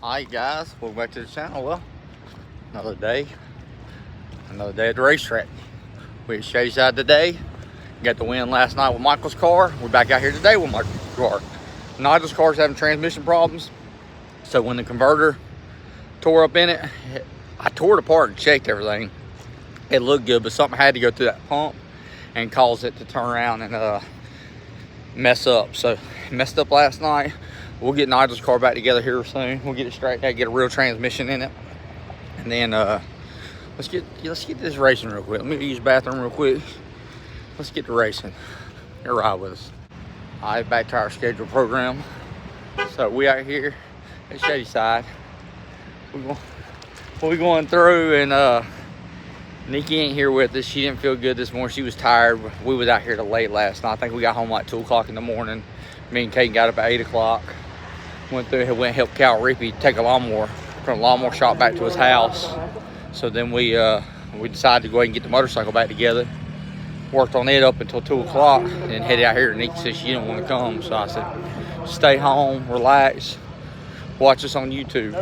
Alright guys, welcome back to the channel. Well, another day at the racetrack. We're at Shady Side today. Got the win last night with Michael's car. We're back out here today with Michael's car. Nigel's car's having transmission problems. So when the converter tore up in it, I tore it apart and checked everything. It looked good, but something had to go through that pump and cause it to turn around and mess up. So it messed up last night. We'll get Nigel's car back together here soon. We'll get it straightened out, get a real transmission in it. And then let's get this racing real quick. Let me use the bathroom real quick. Let's get to racing. Here, ride with us. All right, back to our scheduled program. So we out here at Shady Side. We're going through, and Nikki ain't here with us. She didn't feel good this morning. She was tired. We was out here till late last night. I think we got home like 2 o'clock in the morning. Me and Kate got up at 8 o'clock. Went through, went and helped Cal Rippy take a lawnmower from the lawnmower shop back to his house. So then we decided to go ahead and get the motorcycle back together. Worked on it up until 2 o'clock, and headed out here. And Nikki said she didn't want to come, so I said, stay home, relax, watch us on YouTube.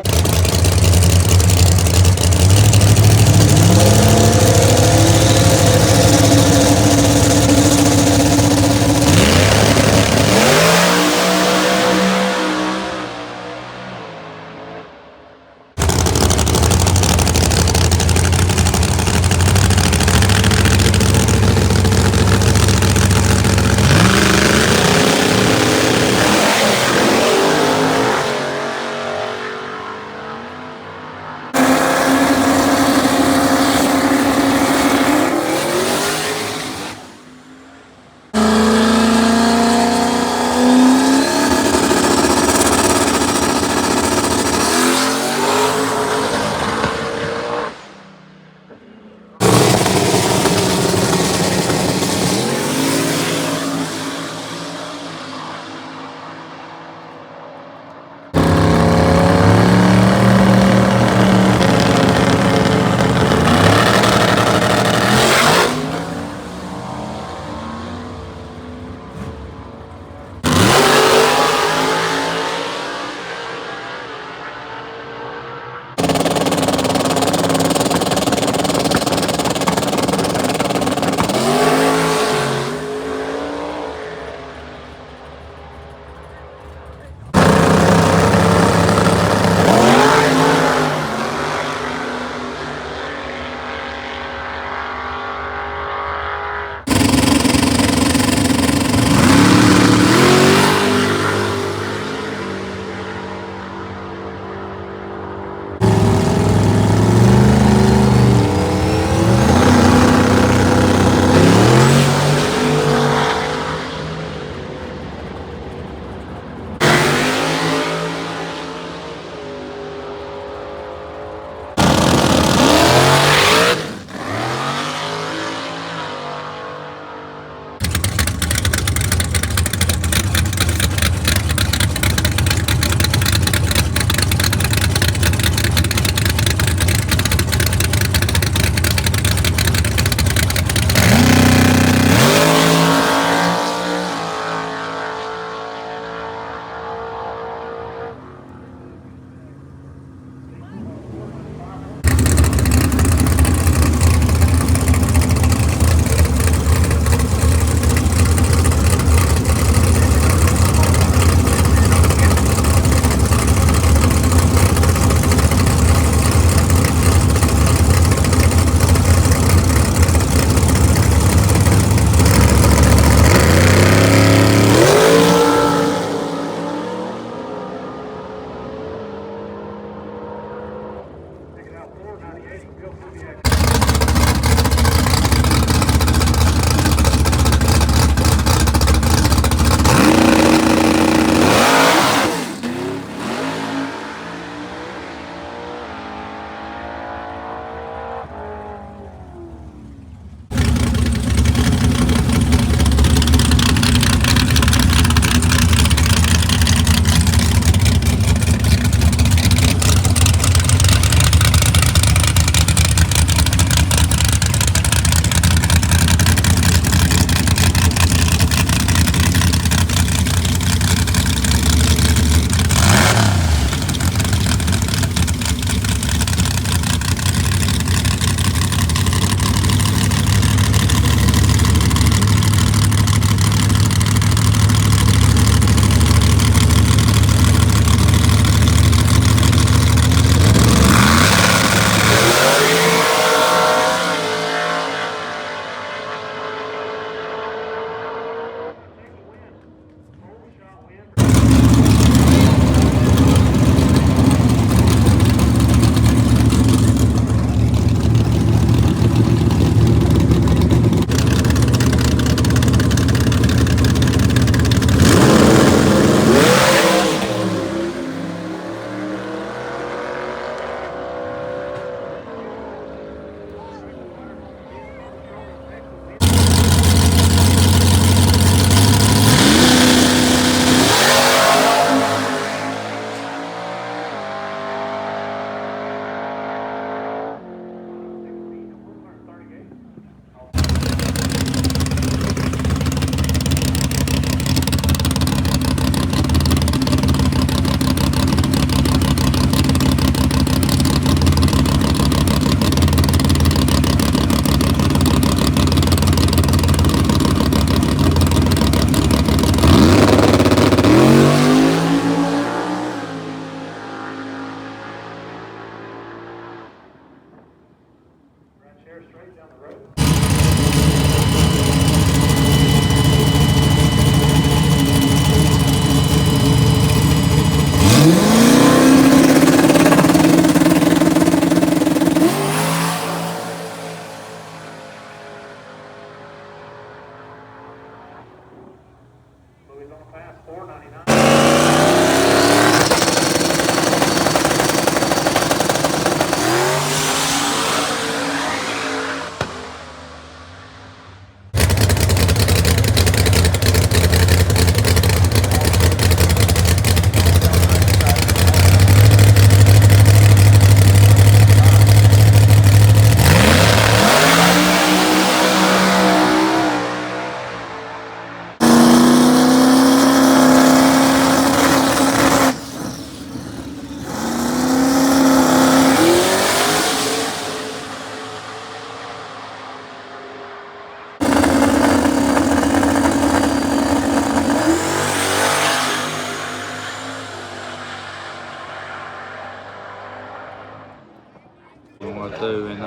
going through and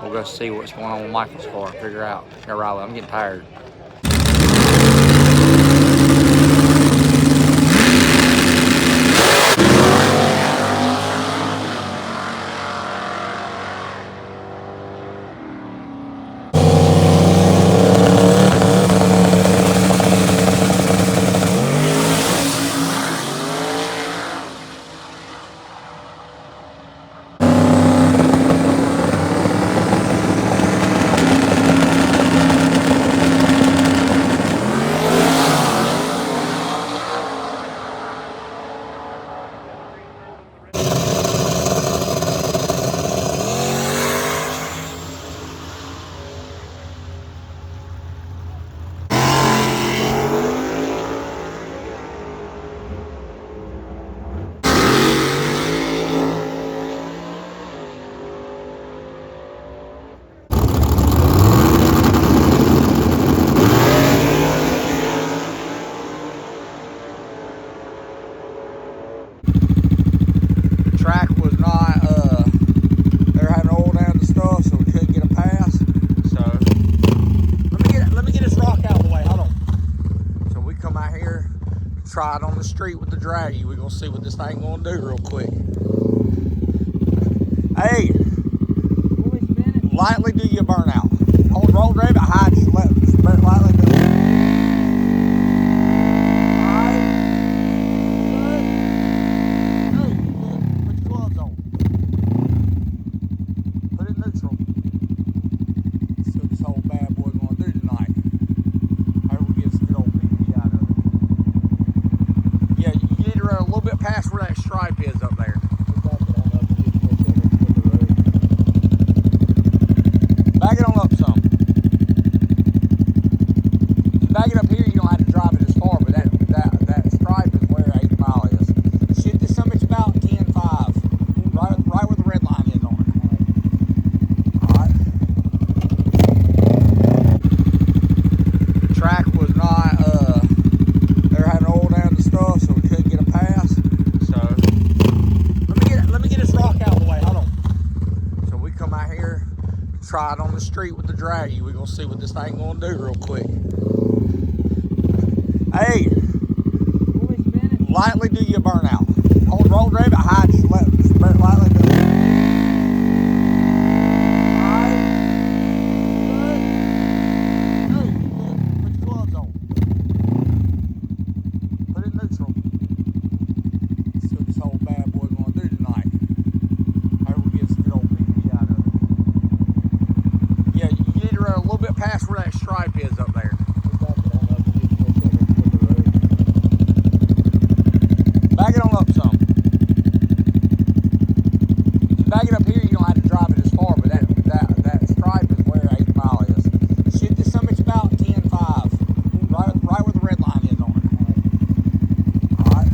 we'll go see what's going on with Michael's car. Figure out. Yeah, right. I'm getting tired. Track was not, they were having oil down the stuff, so we couldn't get a pass. So, let me get this rock out of the way, hold on. So we come out here, try it on the street with the draggy. We're gonna see what this thing gonna do real quick. Hey, lightly do your burnout. Hold roll drive it high, just lightly do it. Past where that stripe is up there. Back it on up some. Back it up here, you don't have to drive it as far, but that stripe is where 8 Mile is. Shit, this something's about 10.5. Right where the red line is on it. Alright. Track was not, they were having oil down the stuff, so we couldn't get a pass. Let me get this rock out of the way, hold on. So we come out here, try it on the street with the draggy. We're gonna see what this thing gonna do real quick. Hey, lightly do your burnout. Hold roll drive it high, just lightly do it. Put your gloves on. Put it in neutral. See what this whole bad boy gonna do tonight. Hope we get some good old PPE out of it. Yeah, you need to run a little bit past where that stripe is up there. Back it on up some. Back it up here, you don't have to drive it as far, but that stripe is where 8 Mile is. Shit, this something's about 10.5. Right where the red line is on it. Alright.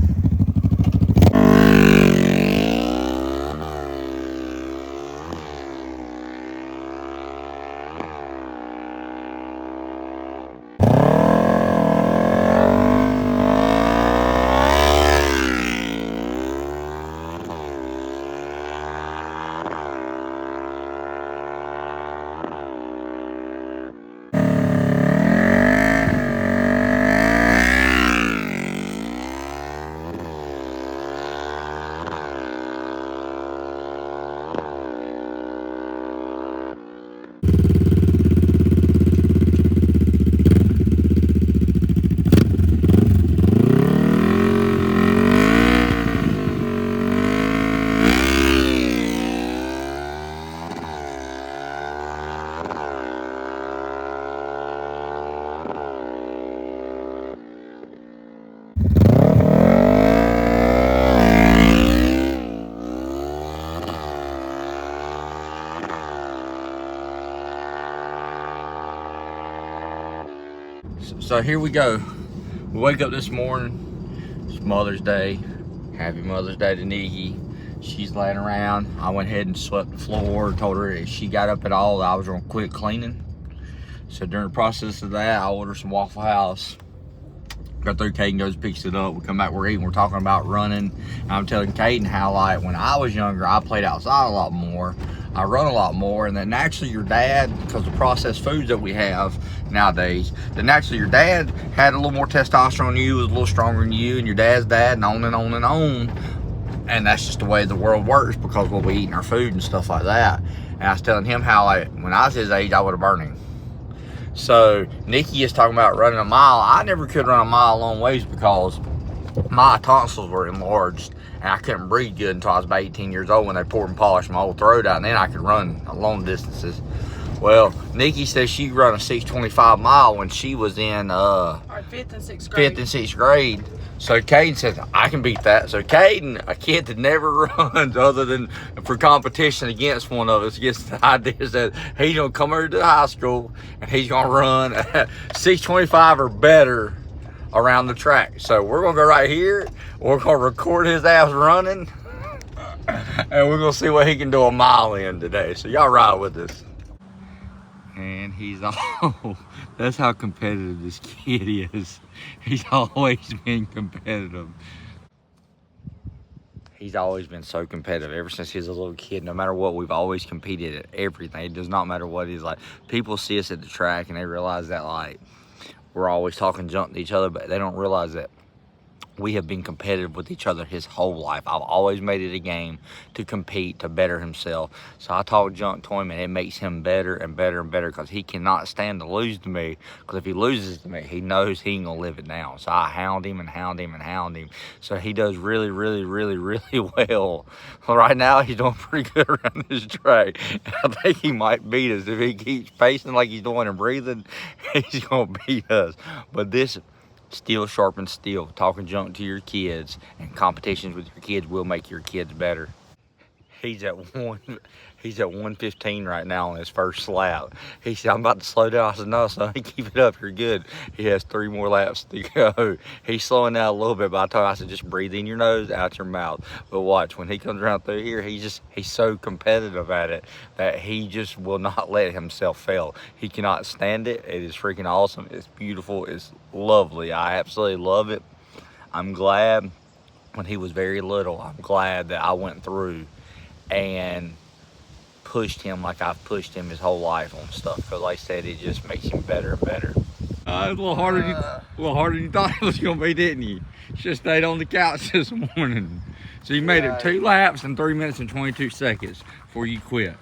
So here we go. We wake up this morning. It's Mother's Day. Happy Mother's Day to Nikki. She's laying around. I went ahead and swept the floor. Told her if she got up at all, I was gonna quit cleaning. So during the process of that, I ordered some Waffle House Got through, Caden goes, picks it up. We come back, we're eating, we're talking about running. And I'm telling Caden how, like, when I was younger, I played outside a lot more. I run a lot more, and then naturally your dad, because the processed foods that we have nowadays, then naturally your dad had a little more testosterone than you, was a little stronger than you, and your dad's dad, and on and on and on. And that's just the way the world works, because what we eat in our food and stuff like that. And I was telling him how, like, when I was his age, I would have burned him. So Nikki is talking about running a mile. I never could run a mile long ways because my tonsils were enlarged and I couldn't breathe good until I was about 18 years old when they poured and polished my whole throat out, and then I could run long distances. Well, Nikki says she could run a 6:25 mile when she was in fifth and sixth grade. So Caden says, I can beat that. So Caden, a kid that never runs other than for competition against one of us, gets the idea that he's gonna come over to the high school and he's gonna run 6:25 or better around the track. So we're gonna go right here, we're gonna record his ass running, and we're gonna see what he can do a mile in today. So y'all ride with us. And he's all, that's how competitive this kid is. He's always been competitive. He's always been so competitive ever since he was a little kid. No matter what, we've always competed at everything. It does not matter what he's like. People see us at the track and they realize that, like, we're always talking junk to each other, but they don't realize that we have been competitive with each other his whole life. I've always made it a game to compete, to better himself. So I talk junk to him, and it makes him better and better and better, because he cannot stand to lose to me. Because if he loses to me, he knows he ain't gonna live it down. So I hound him and hound him and hound him. So he does really, really, really, really well. Right now, he's doing pretty good around this track. I think he might beat us. If he keeps pacing like he's doing and breathing, he's gonna beat us. But this steel sharpens steel. Talking junk to your kids and competitions with your kids will make your kids better. He's at 115 right now on his first lap. He said, I'm about to slow down. I said, no, son, keep it up, you're good. He has 3 more laps to go. He's slowing down a little bit, but I told him, I said, just breathe in your nose, out your mouth. But watch, when he comes around through here, he's so competitive at it that he just will not let himself fail. He cannot stand it. It is freaking awesome. It's beautiful. It's lovely. I absolutely love it. I'm glad when he was very little, I'm glad that I went through and pushed him like I've pushed him his whole life on stuff, because like I said, it just makes him better and better. It's a little harder than you thought it was gonna be, didn't you? Should have stayed on the couch this morning. So you made it 2 laps in 3 minutes and 22 seconds before you quit.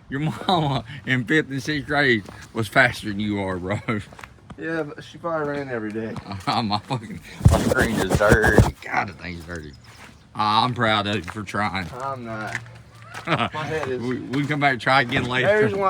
Your mama in 5th and 6th grade was faster than you are, bro. Yeah, but she probably ran every day. My screen is dirty. God, the thing's dirty. I'm proud of you for trying. I'm not. My head is. We can come back and try again later. There's one.